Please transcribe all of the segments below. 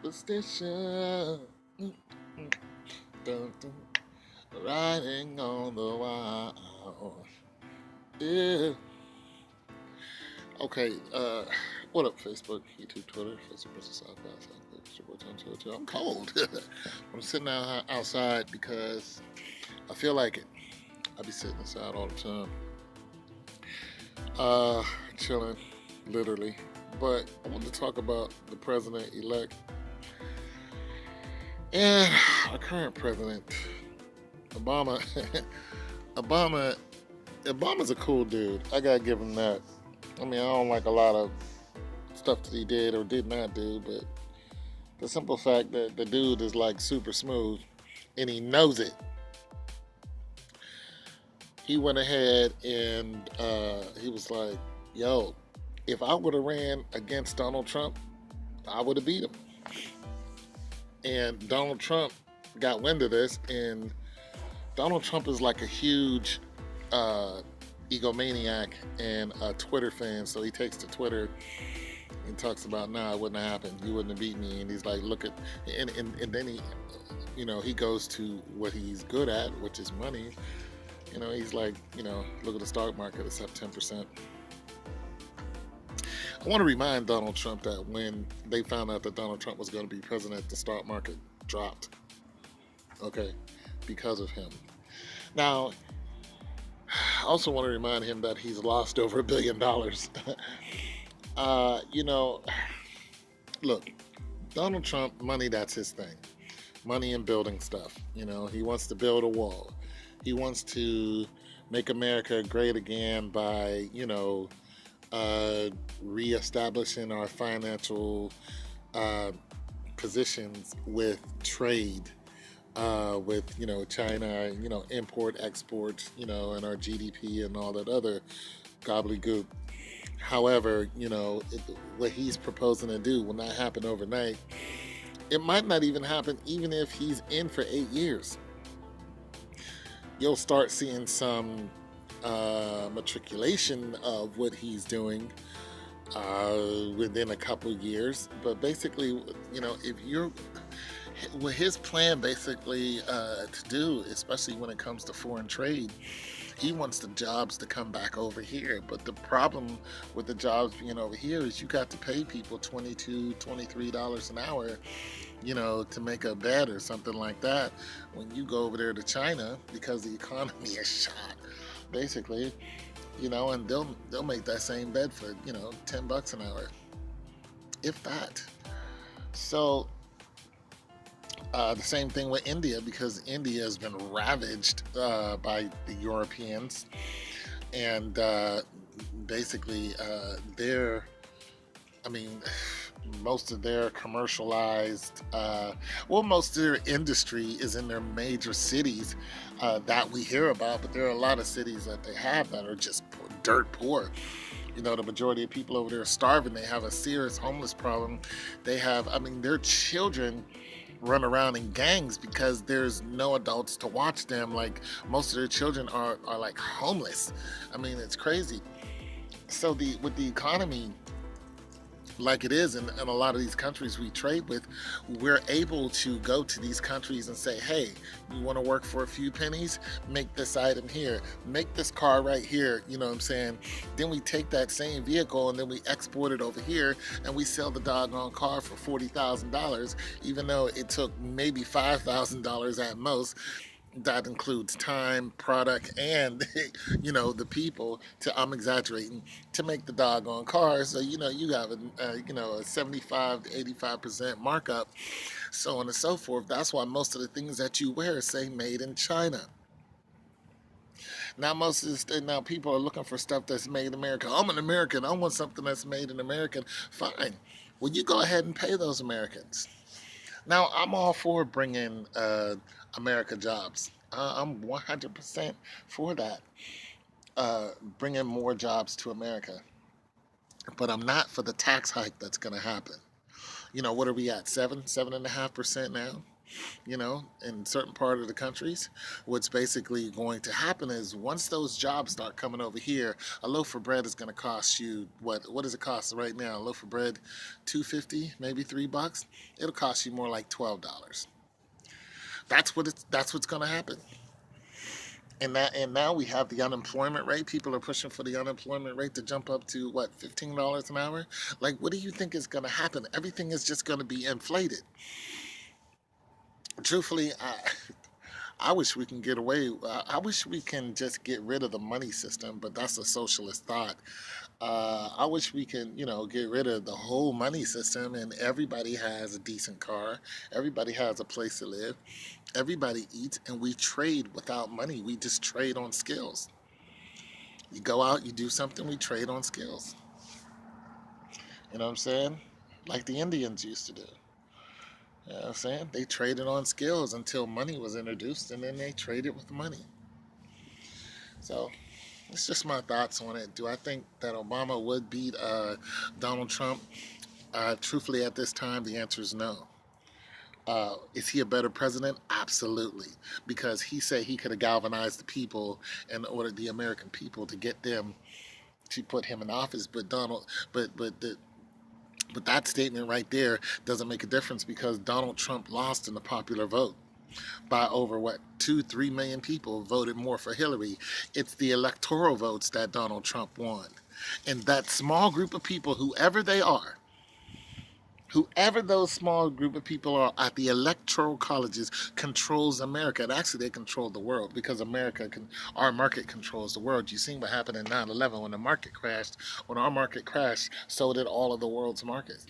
superstition. Mm, mm, dun, dun. Riding on the wild. Yeah. Okay, what up, Facebook, YouTube, Twitter, Facebook, Business, SoundCloud, I'm cold. I'm sitting outside because I feel like it. I be sitting inside all the time, uh, chilling, literally. But I want to talk about the president-elect and our current president, Obama. Obama, Obama's a cool dude. I gotta give him that. I mean, I don't like a lot of stuff that he did or did not do, but the simple fact that the dude is like super smooth and he knows it. He went ahead and he was like, yo, if I would have ran against Donald Trump, I would have beat him. And Donald Trump got wind of this, and Donald Trump is like a huge uh, egomaniac and a Twitter fan, so he takes to Twitter and talks about, nah, it wouldn't have happened. You wouldn't have beat me. And he's like, look at, and then he, he goes to what he's good at, which is money. He's like, look at the stock market, it's up 10%. I want to remind Donald Trump that when they found out that Donald Trump was going to be president, the stock market dropped. Okay, because of him. Now, I also want to remind him that he's lost over $1 billion. Look, Donald Trump, money, that's his thing. Money and building stuff. He wants to build a wall. He wants to make America great again by, reestablishing our financial positions with trade, with China, import, export, and our GDP and all that other gobbledygook. However, what he's proposing to do will not happen overnight. It might not even happen even if he's in for 8 years. You'll start seeing some matriculation of what he's doing within a couple years. But basically, if you're what his plan basically to do, especially when it comes to foreign trade, he wants the jobs to come back over here. But the problem with the jobs being over here is you got to pay people $22, $23 an hour, to make a bed or something like that. When you go over there to China, because the economy is shot, basically, and they'll make that same bed for $10 an hour, if that. So the same thing with India, because India has been ravaged by the Europeans, and basically I mean, most of their commercialized, most of their industry is in their major cities that we hear about, but there are a lot of cities that they have that are just dirt poor. The majority of people over there are starving. They have a serious homeless problem. Their children run around in gangs because there's no adults to watch them. Like, most of their children are like homeless. It's crazy. So with the economy like it is in a lot of these countries we trade with, we're able to go to these countries and say, hey, you want to work for a few pennies? Make this item here. Make this car right here. You know what I'm saying? Then we take that same vehicle and then we export it over here and we sell the doggone car for $40,000, even though it took maybe $5,000 at most. That includes time, product, and the people. I'm exaggerating, to make the doggone car. So you have a 75 to 85% markup, so on and so forth. That's why most of the things that you wear say made in China. Now now people are looking for stuff that's made in America. I'm an American. I want something that's made in America. Fine. Well, you go ahead and pay those Americans. Now, I'm all for bringing America jobs. I'm 100% for that, bringing more jobs to America. But I'm not for the tax hike that's going to happen. What are we at? 7.5% now? in certain part of the countries. What's basically going to happen is once those jobs start coming over here, a loaf of bread is going to cost you what does it cost right now? A loaf of bread, 2.50, maybe $3. It'll cost you more like $12. That's what's going to happen. And now we have the unemployment rate. People are pushing for the unemployment rate to jump up to what, $15 an hour? Like, what do you think is going to happen? Everything is just going to be inflated. Truthfully, I wish we can get away. I wish we can just get rid of the money system, but that's a socialist thought. I wish we can, get rid of the whole money system and everybody has a decent car. Everybody has a place to live. Everybody eats and we trade without money. We just trade on skills. You go out, you do something, we trade on skills. You know what I'm saying? Like the Indians used to do. You know what I'm saying? They traded on skills until money was introduced and then they traded with money. So it's just my thoughts on it. Do I think that Obama would beat Donald Trump? Truthfully, at this time, the answer is no. Is he a better president? Absolutely, because he said he could have galvanized the people and ordered the American people to get them to put him in office. But that statement right there doesn't make a difference because Donald Trump lost in the popular vote by over what 2-3 million people voted more for Hillary. It's the electoral votes that Donald Trump won, and that small group of people, whoever those small group of people are at the electoral colleges, controls America. And actually, they control the world because our market controls the world. You seen what happened in 9/11 when the market crashed. When our market crashed, so did all of the world's markets.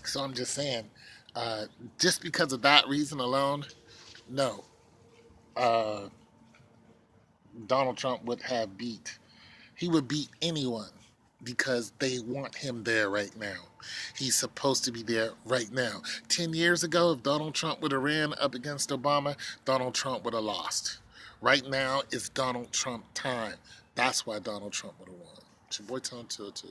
So I'm just saying, just because of that reason alone, no, uh, Donald Trump would have he would beat anyone because they want him there right now. He's supposed to be there right now. 10 years ago, if Donald Trump would have ran up against Obama, Donald Trump would have lost. Right now, it's Donald Trump time. That's why Donald Trump would have won. It's your boy Tone 202.